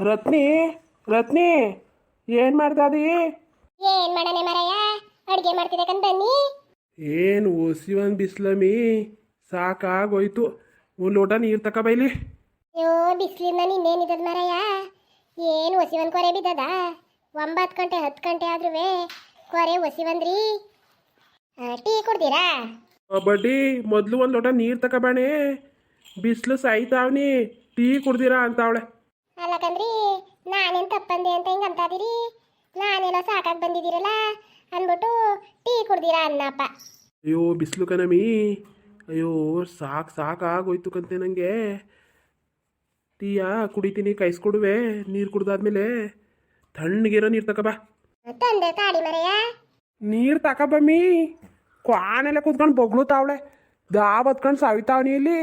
ರತ್ನಿ ರತ್ನಿ ಏನು ಮಾಡ್ತಾದಿ? ಏನ್ ಮಾಡನೆ ಮರಯ್ಯ, ಅಡ್ಗೆ ಮಾಡ್ತಿದ್ದೆ ಕಂದ್ ಬನ್ನಿ. ಏನು ಒಸಿವನ್ ಬಿಸ್ಲಮಿ, ಸಾಕಾಗೋಯ್ತು. ಒಂದು ಲೋಟ ನೀರು ತಕ ಬೈಲಿ. ಅಯ್ಯೋ ಬಿಸ್ಲಿಂದ ನಿನ್ನೇನಿದ್ದದ ಮರಯ್ಯ, ಏನು ಒಸಿವನ್ ಕೊರೆ ಬಿದ್ದದ. 9 ಗಂಟೆ 10 ಗಂಟೆ ಆದ್ರೂ ಕೊರೆ ಒಸಿವಂದ್ರಿ. ಟೀ ಕುಡ್ದಿರಾ? ಬಡ್ಡಿ ಮೊದಲು ಒಂದು ಲೋಟ ನೀರು ತಕಬಾಣೆ, ಬಿಸಿಲು ಸಾಯ್ತಾವ್ನಿ, ಟೀ ಕುಡ್ದಿರಾ ಅಂತಾವಳೆ. ಅಲ್ಲಕಂದ್ರಿ, ನಾನೇನು ತಪ್ಪಂದೆ ಅಂತ ಹಿಂಗೆ ಅಂತಾದಿರಿ. ನಾನೆಲ್ಲ ಸಾಕಾಗಿ ಬಂದಿದ್ದೀರಲ್ಲ ಅಂದ್ಬಿಟ್ಟು ಟೀ ಕುಡ್ದಿರಾ ಅನ್ನಪ್ಪ. ಅಯ್ಯೋ ಬಿಸಿಲು ಕಣಮಿ, ಅಯ್ಯೋ ಸಾಕಾಗೋಯ್ತು ಕಂತೆ ನನಗೆ. ಟೀಯಾ ಕುಡಿತೀನಿ, ಕಾಯಿಸ್ಕೊಡುವೆ. ನೀರು ಕುಡ್ದಾದ್ಮೇಲೆ ತಣ್ಣಗಿರೋ ನೀರು ತಕಬಾ. ತಂದೆ ತಾಡಿ ಮರಯ್ಯ. ನೀರು ತಕಬಮ್ಮಿ, ಕ್ವಾನೆಲ್ಲ ಕೂತ್ಕೊಂಡು ಬೊಗ್ಳು ತಾವಳೆ, ದಾವ್ ಹತ್ಕೊಂಡು ಸಾವಿತಾವನಿ ಇಲ್ಲಿ.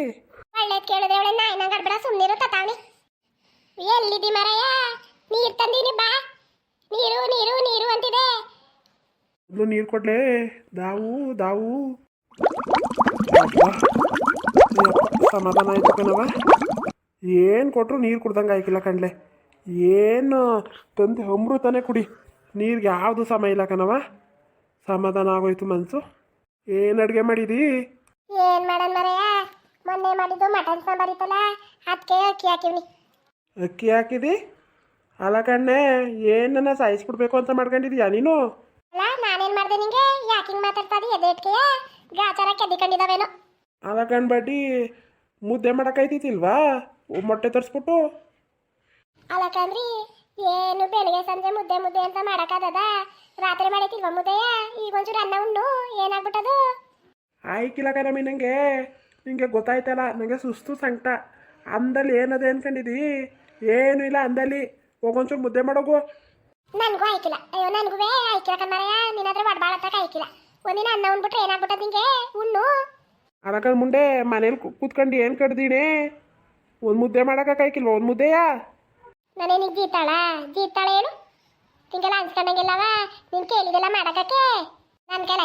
ಒಳ್ಳೇದು ಕೇಳಿದ್ರೆ ಅವಳೆ ನಾಯಿನಂಗೆ ಆಡ್ಬೇಡ, ಸುಮ್ಮನಿರು ತತಾವನಿ. ಎಲ್ಲಿದ್ದಿ ಮರಯ್ಯ? ನೀರು ತಂದೀನಿ ಬಾ. ನೀರು ನೀರು ನೀರು ಅಂತಿದೆ. ಮೊದಲು ನೀರು ಕೊಡ್ಲೆ, ದಾವು ದಾವು. ಸಮಾಧಾನ ಆಯ್ತು ಕಣವ. ಏನು ಕೊಟ್ಟರು ನೀರು ಕುಡ್ದಂಗೆ ಆಯ್ಕಿಲ್ಲ ಕಣ್ಲೆ. ಏನು ತಂದು ಅಮೃತನೇ ಕುಡಿ, ನೀರಿಗೆ ಯಾವುದು ಸಮಯ ಇಲ್ಲ ಕಣವ. ಸಮಾಧಾನ ಆಗೋಯ್ತು ಮನಸ್ಸು. ಏನು ಅಡುಗೆ ಮಾಡಿದಿ? ಏನ್ ಮಾಡನ್ ಮರಯ್ಯ, ಮೊನ್ನೆ ಮಾಡಿದ್ದು ಮಟನ್ ಸಾಂಬಾರ್ ಇತ್ತಲ್ಲ, ಅದಕ್ಕೆ ಅಕ್ಕಿ ಹಾಕಿವ್ನಿ. ಅಕ್ಕಿ ಹಾಕಿದಿ? ಅಲ್ಲ ಕಣ್ಣೆ, ಏನನ್ನ ಸಾಯಿಸ್ಬಿಡ್ಬೇಕು ಅಂತ ಮಾಡ್ಕೊಂಡಿದ್ಯಾ ನೀನು? ಅಲ್ಲ ನಾನೇನ್ ಮಾಡ್ದೆ ನಿಂಗೆ? ಯಾಕಿಂಗ್ ಮಾತಾಡ್ತಾದಿ ಎದೇಟ್ಕೆ? ಗಾಚಾರ ಕೆದ್ದಿಕೊಂಡಿದ್ದಾವೇನೋ. ಅಲ್ಲ ಕಣ್ ಬಡ್ಡಿ, ಮುದ್ದೆ ಮಾಡೋಕೈತಿಲ್ವಾ? ಮೊಟ್ಟೆ ತರಿಸ್ಬಿಟ್ಟು. ಅಲ್ಲಕಂದ್ರಿ, ಏನು ಬೆಳಿಗ್ಗೆ ಸಂಜೆ ಮುದ್ದೆ ಮುದ್ದೆ ಅಂತ ಮಾಡಕ್ಕಾಗದ? ರಾತ್ರಿ ಮಾಡೈತಿಲ್ವಾ ಮುದ್ದೆಯ? ಈಗ ಒಂಚೂರು ಅನ್ನ ಉಣ್ಣು, ಏನಾಗ್ಬಿಟ್ಟದು? ಆಯ್ಕಿಲ್ಲ ಕಣಮಿ, ನಿಂಗೆ ಗೊತ್ತಾಯ್ತಲ್ಲ, ನನಗೆ ಸುಸ್ತು ಸಂಕಟ. ಅಂದಲ್ಲಿ ಏನದೆ ಅನ್ಕೊಂಡಿದಿ? ಏನೂ ಇಲ್ಲ ಅಂದಲ್ಲಿ. ಹೋಗೊಂಚೂರು ಮುದ್ದೆ ಮಾಡೋಗು. ನನಗೂ ಆಯ್ಕಿಲ್ಲ. ಅಯ್ಯೋ ನನಗೂ ಆಯ್ಕಿಲ್ಲ ಕಣ್ಮರಯ್ಯ, ನಿನ್ನಾದ್ರೆ ಒಡ್ಬಾಳತ್ತಕ ಆಯ್ಕಿಲ್ಲ. ಒಂದಿನ ಅನ್ನ ಉಣ್ಬಿಟ್ರೆ ಏನಾಗ್ಬಿಟ್ಟದ ನಿಂಗೆ? ಉಣ್ಣು. ಅದಕ್ಕಂಡು ಮುಂಡೆ ಮನೇಲಿ ಕೂತ್ಕೊಂಡು ಏನು ಕಡ್ದೀನಿ? ಒಂದು ಮುದ್ದೆ ಮಾಡೋಕ್ಕಾಯ್ಕಿಲ್ವ? ಒಂದು ಮುದ್ದೆಯಾ? ನಾನೇನಿಗೆ ಜೀತಾಳ ಏನು? ನಿಂಗೆಲ್ಲ ಅನ್ಸ್ಕೊಂಡಂಗಿಲ್ಲವ, ನೀನು ಕೇಳಿದೆಲ್ಲ ಮಾಡಕ್ಕೆ. ನನ್ನ ಕೈಲಿ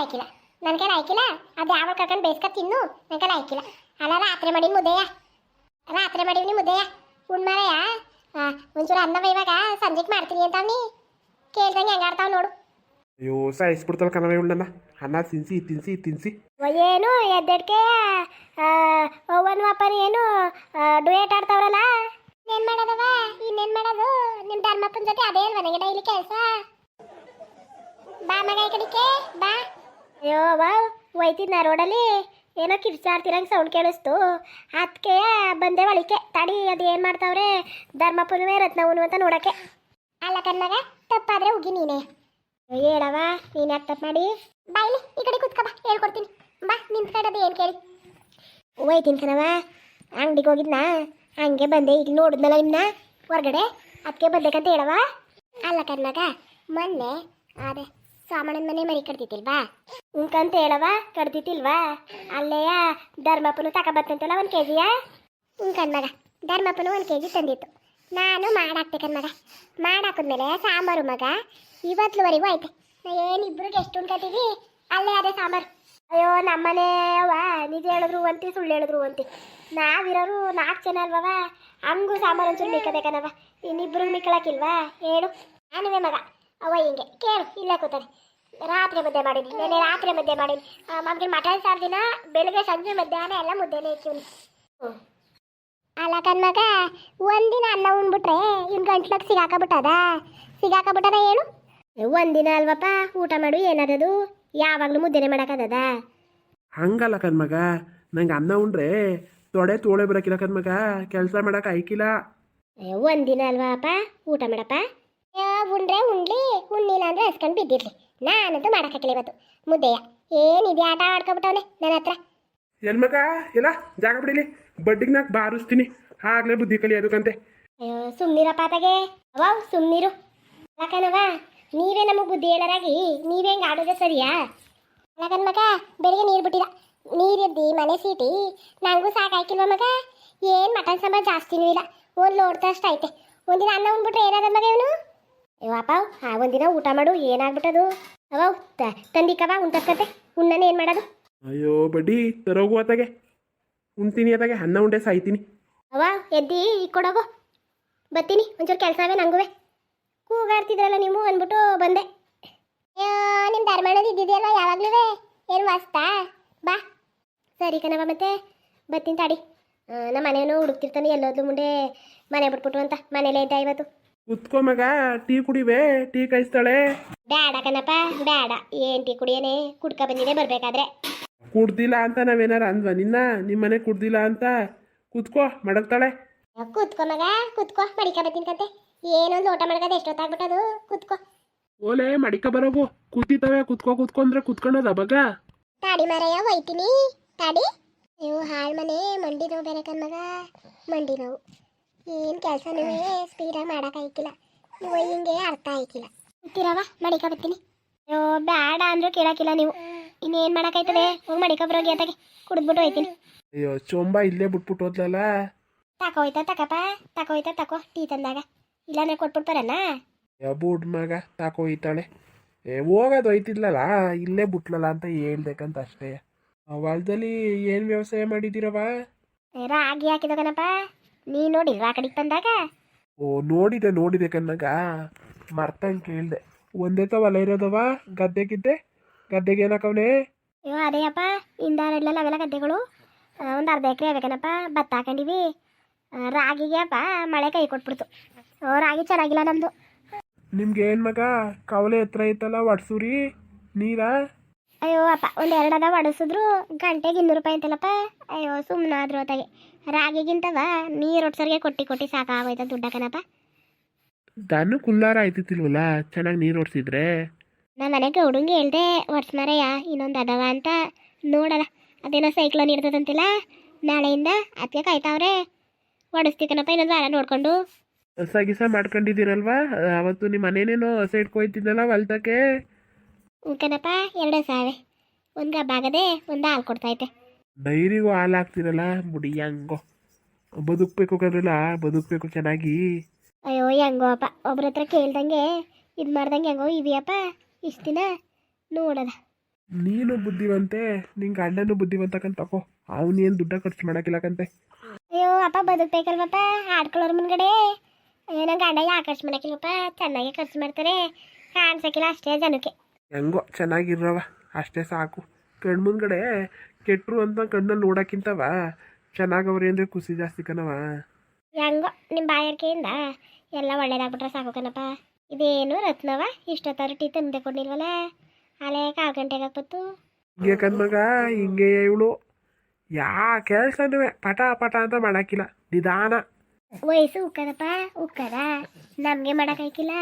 ಆಯ್ಕಿಲ್ಲ. ಅದು ಯಾವ ಕರ್ಕೊಂಡು ಬೇಯಿಸ್ಕ ತಿನ್ನು, ನನ್ನ ಕೈಲಿ ಆಯ್ಕಿಲ್ಲ. ಅಲ್ಲ ರಾತ್ರಿ ಮಾಡಿನ ಮುದ್ದೆಯ ಉಣ್ಮಾರಯ್ಯ. ಒಂಚೂರು ಅನ್ನವ ಇವಾಗ ಸಂಜೆಗೆ ಮಾಡ್ತೀನಿ ಅಂತ ಅವ್ನಿ ಕೇಳ್ದಂಗೆ ಹೆಂಗಾಡ್ತಾವ ನೋಡು. ಅಯ್ಯೋ ಸಾಯಿಸ್ಬಿಡ್ತಾಳೆ ಕಣವೆ ಉಣ್ಣನ. ಅನ್ನ ತಿನ್ಸಿ. ಏನು ಎದ್ದೆಡ್ಕೆ ಓವನ್ ವಾಪರ್ ಏನು ಡುಯೇಟ್ ಆಡ್ತಾವ್ರಲ್ಲ. ಇನ್ನೇನ್ ಮಾಡೋದು? ನಿಮ್ಮ ಧರ್ಮಪ್ಪನ ಜೊತೆ ಅದೇ ಅಲ್ವ ನನಗೆ ಡೈಲಿ ಕೆಲಸ. ಬಾ ಮಗ ಈ ಕಡಿಕೆ ಬಾ. ಅಯ್ಯೋ ಹೋಯ್ತಿದ್ನ ರೋಡಲ್ಲಿ, ಏನೋ ಕಿರ್ಚಾಡ್ತಿರಂಗೆ ಸೌಂಡ್ ಕೇಳಿಸ್ತು, ಅದಕ್ಕೆ ಬಂದೆ ಒಳಿಕೆ. ತಡಿ, ಅದು ಏನು ಮಾಡ್ತಾವ್ರೆ ಧರ್ಮಪ್ಪನವೇ ರತ್ನವನು ಅಂತ ನೋಡಕ್ಕೆ. ಅಲ್ಲ ಕಣ್ಣಾಗ ತಪ್ಪಾದ್ರೆ ಹೋಗಿ ನೀನೇ ಹೇಳವ. ನೀನು ಯಾಕೆ ತಪ್ಪು ಮಾಡಿ? ಬಾಯ್ಲಿ ಈ ಕಡೆ ಕೂತ್ಕ ಬಾ, ಹೇಳ್ಕೊಡ್ತೀನಿ ಬಾ. ನಿಂತ್ಕೊಂಡದು ಏನು ಕೇಳಿ ಹೋಯ್ತೀನಿ ಕಣವ. ಅಂಗಡಿಗೆ ಹೋಗಿದ್ನಾ, ಹಂಗೆ ಬಂದೆ. ಈಗ ನೋಡಿದ್ನಲ್ಲ ನಿಮ್ಮನ್ನ ಹೊರಗಡೆ, ಅದಕ್ಕೆ ಬಂದೇಕಂತ ಹೇಳವ. ಅಲ್ಲ ಕಣ್ಣಾಗ ಮೊನ್ನೆ ಅದೇ ಸಾಮಾನ್ಯನ ಮನೆ ಮರಿ ಕಡ್ದಿತ್ತಿಲ್ವಾ ಉಂಕಂತ ಹೇಳವ, ಕಡ್ದಿತ್ತಿಲ್ವಾ? ಅಲ್ಲೆಯ ಧರ್ಮಪ್ಪನು ತಗೊಬತ್ತಂತಲ್ಲ 1 kg. ಕಣ್ಮಗ ಧರ್ಮಪ್ಪನು 1 kg ತಂದಿತ್ತು. ನಾನು ಮಾಡಾಕ್ತೆ ಕಣ್ಮಗ. ಮಾಡಾಕಿದ್ಮೇಲೆ ಸಾಂಬಾರು ಮಗ ಇವತ್ತುವರೆಗೂ ಐತೆ. ಏನಿಬ್ರು ಎಷ್ಟು ಉಣ್ಕತೀವಿ, ಅಲ್ಲೇ ಅದೇ ಸಾಂಬಾರು. ಅಯ್ಯೋ ನಮ್ಮನೆ ಅವ್ವ, ನಿಜ ಹೇಳಿದ್ರು ಅಂತಿ, ಸುಳ್ಳು ಹೇಳಿದ್ರು ಅಂತಿ. ನಾವಿರೋರು 4 ಜನ ಅಲ್ವವ, ಹಂಗೂ ಸಾಂಬಾರು ಒಂಚೂರು ಮಿಕ್ಕಬೇಕನವ. ಇನ್ನಿಬ್ರು ಮಿಕ್ಕಳಕ್ಕಿಲ್ವಾ ಹೇಳು? ನಾನುವೇ ಮಗ ಅವ ಹಿಂಗೆ ಕೇಳು, ಇಲ್ಲೇ ಕೂತಾರೆ. ರಾತ್ರಿ ಮುದ್ದೆ ಮಾಡೀನಿ, ನೆನೆ ರಾತ್ರಿ ಮುದ್ದೆ ಮಾಡೀನಿ. ಮಮ್ಗೆ ಮಟನ್ ಸಾರು ದಿನ ಬೆಳಗ್ಗೆ ಸಂಜೆ ಮಧ್ಯಾಹ್ನ ಎಲ್ಲ ಮುದ್ದೆನೇ ಇಕ್ಕಿವ್ನಿ. ಅಲ್ಲ ಕಣ್ಮಗ, ಒಂದಿನ ಅನ್ನ ಉಣ್ಬಿಟ್ರೆ ಇವ್ನು ಗಂಟ್ಲಕ್ಕೆ ಸಿಗಾಕಬಿಟ್ಟದ ಏನು? ಒಂದಿನ ಅಲ್ವಪ್ಪ ಊಟ ಮಾಡು, ಏನಾದದು? ಯಾವಾಗಲೂ ಮುದ್ದೆನೆ ಮಾಡೋಕ್ಕದ? ಹಂಗಲ್ಲ ಕಣ್ಮಗ, ನಂಗೆ ಅನ್ನ ಉಂಡ್ರೆ ತೊಳೆ ಬರೋಕಿಲ್ಲ ಕಣ್ಮಗ, ಕೆಲಸ ಮಾಡೋಕೆ ಆಯ್ಕಿಲ್ಲ. ಒಂದಿನ ಅಲ್ವಾಪ್ಪ ಊಟ ಮಾಡಪ್ಪ. ಉಂಡ್ರೆ ಉಣ್ಲಿ, ಉಣ್ಣಿಲ್ಲ ಅಂದ್ರೆ ಹಸ್ಕೊಂಡು ಬಿದ್ದಿರ್ಲಿ. ನಾನಂತೂ ಮಾಡೋಕ್ಕಾಗಿಲ್ಲ ಇವತ್ತು ಮುದ್ದೆಯ. ಏನಿದೆ ಆಟ ಆಡ್ಕೊಬಿಟ್ಟವನೆ ನನ್ನ ಹತ್ರ. ಎಲ್ಮಗ ಎಲ್ಲ ಜಾಗ ಬಿಡಿಲಿ, ಬಡ್ಡಿಗೆ ನಾಲ್ಕು ಬಾರಿಸ್ತೀನಿ, ಆಗ್ಲೇ ಬುದ್ಧಿ ಕಲಿಯೋದಕ್ಕಂತೆ. ಅಯ್ಯೋ ಸುಮ್ಮನಿರಪ್ಪ ತಾಗೆ. ಸುಮ್ಮನಿರು. ಯಾಕನವ ನೀವೇ ನಮಗೆ ಬುದ್ಧಿ ಹೇಳರಾಗಿ ನೀವೇ ಹೆಂಗೆ ಆಡೋದೇ ಸರಿಯಾ? ಯಾಕನ್ ಮಗ ಬೆಳಿಗ್ಗೆ ನೀರು ಬಿಟ್ಟಿಲ್ಲ, ನೀರಿದ್ದಿ ಮನೆ ಸೀಟಿ ನನಗೂ ಸಾಕಾಯ್ಕಿಲ್ವ ಮಗ? ಏನು ಮಟನ್ ಸಾಂಬಾರು ಜಾಸ್ತಿನೂ ಇಲ್ಲ, ಒಂದು ಲೋಡ್ತಾ ಅಷ್ಟು ಐತೆ. ಒಂದಿನ ಅನ್ನ ಉಣ್ಬಿಟ್ರೆ ಏನಾದ ಮಗ ಇವನು? ಅಯ್ಯಪ್ಪ ಒಂದಿನ ಊಟ ಮಾಡು, ಏನಾಗ್ಬಿಟ್ಟದು? ತಂದಿಕವ ಉಂಟಕ್ಕಂತೆ ಉಣ್ಣನೆ ಏನು ಮಾಡೋದು? ಅಯ್ಯೋ ಬಡ್ಡಿ ತರೋಗು ಅತ್ತಾಗೆ, ಉಣ್ತೀನಿ ಅತ್ತಾಗೆ, ಅನ್ನ ಉಂಡೆ ಸಾಯ್ತೀನಿ. ಎದ್ದಿ ಕೊಡೋಗು. ಬರ್ತೀನಿ ಒಂಚೂರು ಕೆಲಸ ಅವೇ ನಂಗುವೆ ಕೂಗಾಡ್ತಿದ್ರಲ್ಲ ನೀವು ಅಂದ್ಬಿಟ್ಟು ಬಂದೆ. ಅಯ್ಯೋ ನಿಮ್ಮ ಧರ್ಮಣ್ಣದು ಇದ್ದಿದೆಯಲ್ಲ ಯಾವಾಗಲೂ ಏನು ವಾಸ್ತಾ ಬಾ. ಸರಿ ಕಣವ ಮತ್ತೆ ಬರ್ತೀನಿ ತಾಡಿ. ನಮ್ಮ ಮನೆಯೂ ಹುಡುಕ್ತಿರ್ತಾನೆ ಎಲ್ಲೋದ್ಲು ಮುಂದೆ ಮನೆ ಬಿಟ್ಬಿಟ್ಟು ಅಂತ ಮನೇಲೇ ಇದ್ದ ಇವತ್ತು. ಕುತ್ಕೋ ಮಗ, ಟೀ ಕುಡಿವೆ, ಟೀ ಕಾಯಿಸ್ತಾಳೆ. ಬೇಡ ಕಣಪ್ಪ ಬೇಡ, ಏನು ಟೀ ಕುಡಿಯೇನೆ ಕುಡ್ಕ ಬಂದಿದೆ ಬರಬೇಕಾದ್ರೆ. ಕುಡ್ದಿಲ್ಲ ಅಂತ ನಾವೇನಾರು ಅಂದ್ವ ನಿನ್ನ? ನಿಮ್ಮನೆ ಕುಡ್ದಿಲ್ಲ ಅಂತ? ಕುತ್ಕೋ, ಮಡಗ್ತಾಳೆ. ಕೂತ್ಕೋ ಮಗ ಕೂತ್ಕೋ, ಮಡಿಕ ಬರ್ತೀನಿ ಕತೆ. ಏನೊಂದು ಊಟ ಮಾಡ್ಕದೆ ಎಷ್ಟೊತ್ತಾಗ್ಬಿಟ್ಟದು, ಕೂತ್ಕೋ. ಓಲೆ ಮಡಿಕ ಬರೋಗು, ಕೂತಿತ್ತವೆ. ಕುತ್ಕೋ ಅಂದ್ರೆ ಕುತ್ಕೊಂಡದ ಬಗ. ತಾಡಿ ಮಾರಯ್ಯ ಒಯ್ತೀನಿ ತಾಡಿ. ನೀವು ಹಾಳು ಮನೆ ಮಂಡಿ ನೋವು ಬೇರೆ ಕಣ್ಮಗ, ಮಂಡಿ ನೋವು. ಏನು ಕೆಲಸ ನೀವೇ ಸ್ಪೀಡಾಗಿ ಮಾಡೋಕ್ಕಾಯ್ಕಿಲ್ಲ, ನೀವು ಹಿಂಗೆ ಅರ್ಥ ಆಯ್ಕಿಲ್ಲ. ಕೂತಿರವ ಮಡಿಕ ಬರ್ತೀನಿ. ಅಯ್ಯೋ ಬೇಡ ಅಂದ್ರೂ ಕೇಳಕ್ಕಿಲ್ಲ ನೀವು. ಇನ್ನೇನು ಮಾಡೋಕ್ಕಾಯ್ತದೆ, ಹೋಗಿ ಮಡಿಕ ಬರೋಗಿ ಅತ್ತಾಗೆ ಕುಡಿದ್ಬಿಟ್ಟು ಹೋಯ್ತೀನಿ. ಅಯ್ಯೋ ಚೊಂಬ ಇಲ್ಲೇ ಬಿಟ್ಬಿಟ್ಟು ಹೋದ್ಲಲ್ಲ. ತಕೋಯ್ತಾ ತಕೋ ಟೀ ತಂದಾಗ, ಇಲ್ಲಾಂದ್ರೆ ಕೊಟ್ಬಿಡ್ತಾರಣ್ಣ. ಬುಡ್ ಮಗ ತಾಕೋಯ್ತಾಳೆ. ಹೋಗೋದು ಹೋಯ್ತಿದ್ಲಲ್ಲ, ಇಲ್ಲೇ ಬಿಟ್ಲಲ್ಲ ಅಂತ ಹೇಳ್ಬೇಕಂತ ಅಷ್ಟೇ. ಹೊಲದಲ್ಲಿ ಏನು ವ್ಯವಸಾಯ ಮಾಡಿದ್ದೀರವ? ರಾಗಿ ಹಾಕಿದ ಕಣಪ್ಪ, ನೀ ನೋಡಿಲ್ವಾ ಆ ಕಡೆಗೆ ಬಂದಾಗ? ಓ ನೋಡಿದೆ ಕಣ್ಣಗ, ಮರ್ತಂಗೆ ಕೇಳಿದೆ. ಒಂದೇ ಹೊಲ ಇರೋದವ ಗದ್ದೆಗೆ ಏನಕ್ಕವನೇ? ಅಯ್ಯೋ ಅದೇ ಅಪ್ಪ, ಇಂದಾರೆಲ್ಲ ಅವೆಲ್ಲ ಗದ್ದೆಗಳು. ಒಂದು ಅರ್ಧ ಎಕರೆ ಆಗ್ಬೇಕನಪ್ಪ, ಭತ್ತ ಹಾಕೊಂಡಿವಿ. ರಾಗಿಗೆ ಅಪ್ಪ ಮಳೆ ಕೈ ಕೊಟ್ಬಿಡ್ತು. ರಾಗಿ ಚೆನ್ನಾಗಿಲ್ಲ ನಮ್ಮದು. ನಿಮ್ಗೆ ಏನು ಮಗ ಕವಲೆ ಹತ್ರ ಐತಲ್ಲ, ಒಡ್ಸೂರಿ ನೀರಾ? ಅಯ್ಯೋ ಅಪ್ಪ ಒಂದು ಎರಡದ ಒಡಿಸಿದ್ರು ಗಂಟೆಗೆ 200 ರೂಪಾಯಿ ಅಂತಲ್ಲಪ್ಪ. ಅಯ್ಯೋ ಸುಮ್ಮನಾದ್ರು ಹೊತ್ತಾಗೆ ರಾಗಿಗಿಂತವ ನೀರು ಒಡ್ಸೋರಿಗೆ ಕೊಟ್ಟು ಸಾಕಾಗೋಯ್ತ ದುಡ್ಡ ಕಣಪ್ಪ. ದನ ಕುಲ್ಲಾರ ಆಯ್ತಿಲ್ವಲ್ಲ ಚೆನ್ನಾಗಿ ನೀರು ಓಡಿಸಿದ್ರೆ? ನಮ್ಮ ಮನೆಗೆ ಹುಡುಂಗೆ ಹೇಳ್ದೆ ಒಡ್ಸ್ಮಾರಯ್ಯ ಇನ್ನೊಂದು ಅದಾವ ಅಂತ. ನೋಡಲ್ಲ ಅದೇನೋ ಸೈಕ್ಲೋನ್ ಇರ್ತದಂತಿಲ್ಲ, ನಾಳೆಯಿಂದ ಅದಕ್ಕೆ ಕಾಯ್ತಾವ್ರೆ. ಒಡಿಸ್ತಿ ಕಣಪ್ಪ ಇನ್ನೊಂದು ವಾರ ನೋಡ್ಕೊಂಡು. ಗಿಸ ಮಾಡ್ಕೊಂಡಿದ್ದೀರಲ್ವಾ? ಅವತ್ತು ನಿಮ್ಮ ಮನೇನೇನೋ ಹಸ ಇಟ್ಕೊಯ್ತಿದ್ದಲ್ಲ ಹೊಲ್ತಕ್ಕೆ. ಕಣಪ್ಪ 2 ಸಾವೆ, ಒಂದು ಗಬ್ಬಾಗದೆ ಒಂದು ಹಾಲು ಕೊಡ್ತೈತೆ. ಡೈರಿಗೂ ಹಾಲು ಹಾಕ್ತಿರಲ್ಲ, ಬುಡಿ ಹೆಂಗೋ ಬದುಕಬೇಕು ಕಣ್ರಲ್ಲ, ಬದುಕಬೇಕು ಚೆನ್ನಾಗಿ. ಅಯ್ಯೋ ಹೆಂಗೋ ಅಪ್ಪ, ಒಬ್ರ ಹತ್ರ ಕೇಳ್ದಂಗೆ ಇದು ಮಾಡ್ದಂಗೆ ಹೆಂಗೋ ಇವಿಯಪ್ಪ ಇಷ್ಟು ದಿನ ನೋಡದ. ನೀನು ಬುದ್ಧಿವಂತೆ, ನಿಂಗೆ ಗಂಡನು ಬುದ್ಧಿವಂತಕ್ಕಂತ ತಕೋ. ಅವನೇನು ದುಡ್ಡ ಖರ್ಚು ಮಾಡೋಕ್ಕಿಲ್ಲಕಂತೆ. ಅಯ್ಯೋ ಅಪ್ಪ ಬದುಕಬೇಕಲ್ವಪ್ಪ ಆಡ್ಕೊಳ್ಳೋರು ಮುಂದ್ಗಡೆ. ಅಯ್ಯೋ ನಂಗೆ ಗಂಡ ಯಾಕೆ ಖರ್ಚು ಮಾಡೋಕ್ಕಿಲ್ಲಪ್ಪ, ಚೆನ್ನಾಗಿ ಖರ್ಚು ಮಾಡ್ತಾರೆ, ಕಾಣಿಸೋಕ್ಕಿಲ್ಲ ಅಷ್ಟೇ ಜನಕ್ಕೆ. ಹೆಂಗೋ ಚೆನ್ನಾಗಿರವ ಅಷ್ಟೇ ಸಾಕು. ಕಣ್ಣು ಮುಂದ್ಗಡೆ ಕೆಟ್ಟರು ಅಂತ ಕಣ್ಣಲ್ಲಿ ನೋಡೋಕ್ಕಿಂತವ ಚೆನ್ನಾಗವ್ರಿ ಅಂದರೆ ಖುಷಿ ಜಾಸ್ತಿ ಕಣವ. ಹೆಂಗೋ ನಿಮ್ಮ ಬಾಯರ್ಕೆಯಿಂದ ಎಲ್ಲ ಒಳ್ಳೇದಾಗ್ಬಿಟ್ರೆ ಸಾಕು ಕಣಪ್ಪ. ಇದೇನು ರತ್ನವ ಇಷ್ಟೊತ್ತಾರು ಟೀ ತಂದೆ ಕೊಡ್ಲಿಲ್ವಲ್ಲ, ಅಲ್ಲೇ 4 ಗಂಟೆಗೆ ಹಾಕ್ಬತ್ತು. ಹಿಂಗೆ ಕಣ್ಮಗ, ಹಿಂಗೆ ಇವಳು ಕೆಲಸನೂ ಪಟ ಅಂತ ಮಾಡೋಕ್ಕಿಲ್ಲ, ನಿಧಾನ. ವಯಸ್ಸು ಉಕ್ಕದಪ್ಪ ಉಕ್ಕದ, ನಮಗೆ ಮಾಡೋಕ್ಕಾಯ್ಕಿಲ್ಲ.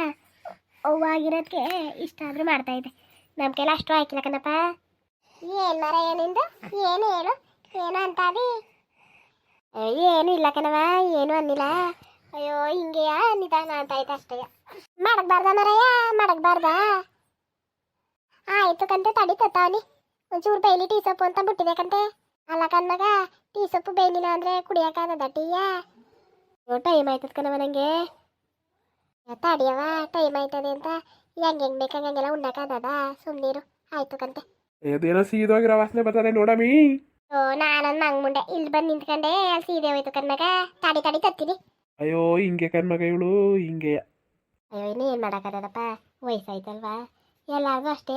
ಅವ್ವಾಗಿರೋದಕ್ಕೆ ಇಷ್ಟಾದರೂ ಮಾಡ್ತಾಯಿದ್ದೆ, ನಮ್ಮ ಕೈಲಿ ಅಷ್ಟು ಆಯ್ಕಿಲ್ಲ ಕಣಪ್ಪ. ಏನು ಮರ ಏನಿಂದು ಏನು ಹೇಳು, ಏನು ಅಂತಾದಿ? ಏನು ಇಲ್ಲ ಕಣವ, ಏನು ಅನ್ನಿಲ್ಲ. ಅಯ್ಯೋ ಹಿಂಗೆಯಾ ನಿಧಾನ ಅಂತಾಯ್ತು ಅಷ್ಟೇ. ಮಾಡಕ್ಬಾರ್ದ ಮರಯ್ಯ ಮಾಡಕ್ಬಾರ್ದ? ಆಯ್ತು ಕಂತೆ ತಡಿ ತತ್ತಾವನಿ, ಒಂಚೂರು ಬೈಲಿ ಟೀ ಸೊಪ್ಪು ಅಂತ ಬಿಟ್ಟಿದೆ ಅಲ್ಲ ಕಣ್ಮಗ, ಟೀ ಸೊಪ್ಪು ಬೇಯ್ಲಿಲ್ಲ ಅಂದರೆ ಕುಡಿಯೋಕ್ಕಾಗದ ಟೀಯ? ಅಯ್ಯೋ ಟೈಮ್ ಆಯ್ತದ ಕಣವ ನನಗೆ. ತಡಿಯವ ಟೈಮ್ ಆಯ್ತದೆ ಅಂತ ಹೆಂಗೆ ಬೇಕಂಗೆಲ್ಲ ಉಣ್ಣಕ್ಕಾಗದ? ಸುಮ್ಮನಿರು ಆಯ್ತು ಕಂತೆ. ಅದೇನೋ ಸೀದೋಗಿರೋ ವಾಸನೆ ಬರ್ತದೆ ನೋಡಮಿ. ಓ ನಾನೊಂದು ಮಂಗ್ ಮುಂಡೆ ಇಲ್ಲಿ ಬಂದು ನಿಂತ್ಕೊಂಡೆ, ಅಲ್ಲಿ ಸೀದೆ ಹೋಯ್ತು ಕಣ್ಮಗ. ತಡಿ ತತ್ತೀನಿ. ಅಯ್ಯೋ ಹಿಂಗೆ ಕಣ್ಮಗ ಇವಳು ಹಿಂಗೆ. ಅಯ್ಯೋ ಇನ್ನೇನು ಮಾಡೋಕ್ಕಾಗದಪ್ಪ, ವಯಸ್ಸಾಯ್ತಲ್ವಾ, ಎಲ್ಲಾರ್ಗೂ ಅಷ್ಟೇ.